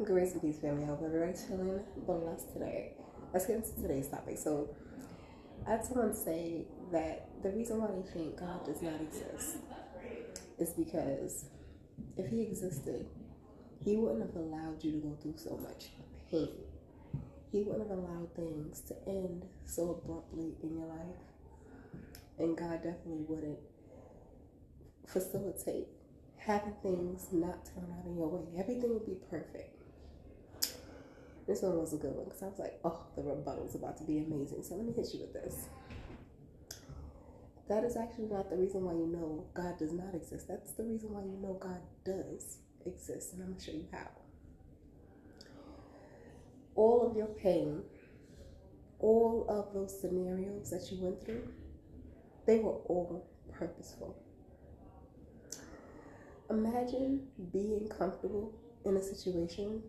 Grace and peace, family. I hope everybody's feeling blessed today. Let's get into today's topic. So, I had someone say that the reason why they think God does not exist is because if He existed, He wouldn't have allowed you to go through so much pain. He wouldn't have allowed things to end so abruptly in your life. And God definitely wouldn't facilitate having things not turn out in your way. Everything would be perfect. This one was a good one because I was like, oh, the rebuttal's about to be amazing. So let me hit you with this. That is actually not the reason why you know God does not exist. That's the reason why you know God does exist. And I'm going to show you how. All of your pain, all of those scenarios that you went through, they were all purposeful. Imagine being comfortable in a situation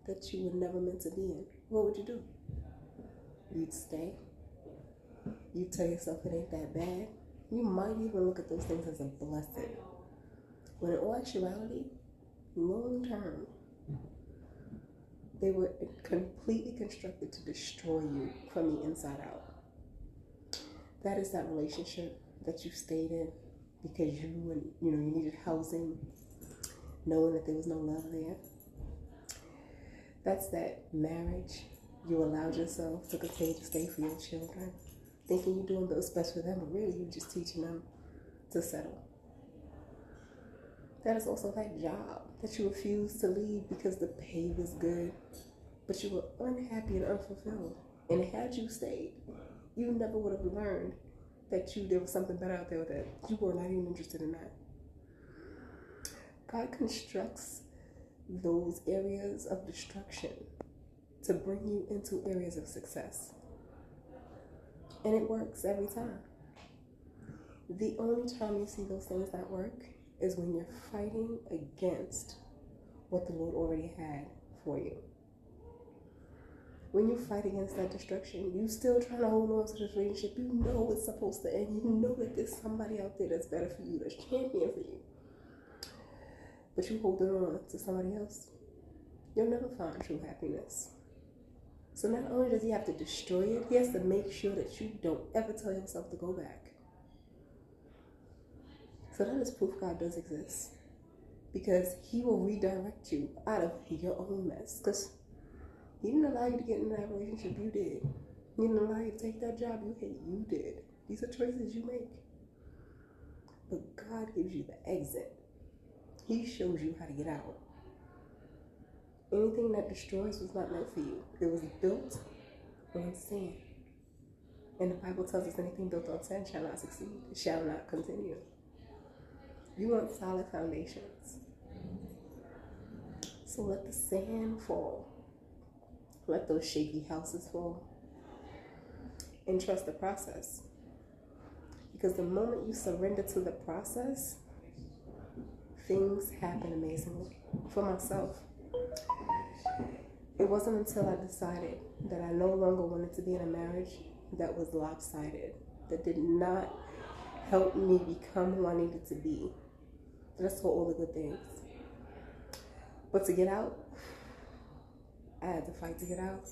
that you were never meant to be in. What would you do? You'd stay. You'd tell yourself it ain't that bad. You might even look at those things as a blessing. When in all actuality, long term, they were completely constructed to destroy you from the inside out. That is that relationship that you stayed in because you needed housing, knowing that there was no love there. That's that marriage you allowed yourself to continue to stay for your children, thinking you're doing what's best for them, but really you're just teaching them to settle. That is also that job that you refused to leave because the pay was good, but you were unhappy and unfulfilled. And had you stayed, you never would have learned that there was something better out there that you were not even interested in that. God constructs those areas of destruction to bring you into areas of success. And it works every time. The only time you see those things not work is when you're fighting against what the Lord already had for you. When you fight against that destruction, you still trying to hold on to this relationship. You know it's supposed to end. You know that there's somebody out there that's better for you, that's champion for you. But you holding on to somebody else, you'll never find true happiness. So not only does He have to destroy it, He has to make sure that you don't ever tell yourself to go back. So that is proof God does exist. Because He will redirect you out of your own mess. Because He didn't allow you to get into that relationship, you did. He didn't allow you to take that job you hate, you did. These are choices you make. But God gives you the exit. He shows you how to get out. Anything that destroys was not meant for you. It was built on sand. And the Bible tells us anything built on sand shall not succeed. It shall not continue. You want solid foundations. So let the sand fall. Let those shaky houses fall. And trust the process. Because the moment you surrender to the process, things happen amazingly. For myself, it wasn't until I decided that I no longer wanted to be in a marriage that was lopsided, that did not help me become who I needed to be, that I saw all the good things. But to get out, I had to fight to get out.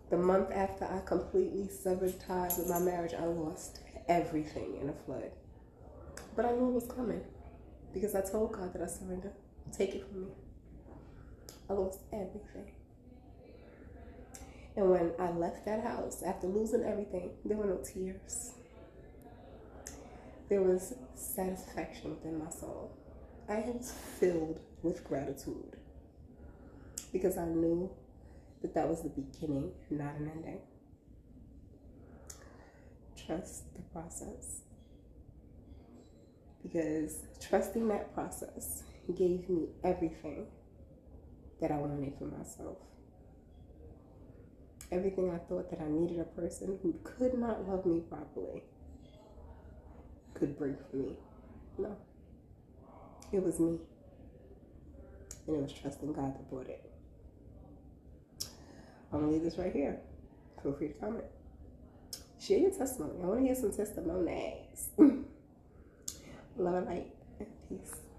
The month after I completely severed ties with my marriage, I lost everything in a flood. But I knew it was coming because I told God that I surrender. Take it from me. I lost everything. And when I left that house, after losing everything, there were no tears. There was satisfaction within my soul. I was filled with gratitude because I knew that that was the beginning, not an ending. Trust the process. Because trusting that process gave me everything that I wanted for myself. Everything I thought that I needed a person who could not love me properly could bring for me. No. It was me. And it was trusting God that brought it. I'm going to leave this right here. Feel free to comment. Share your testimony. I want to hear some testimonies. Love and light and peace.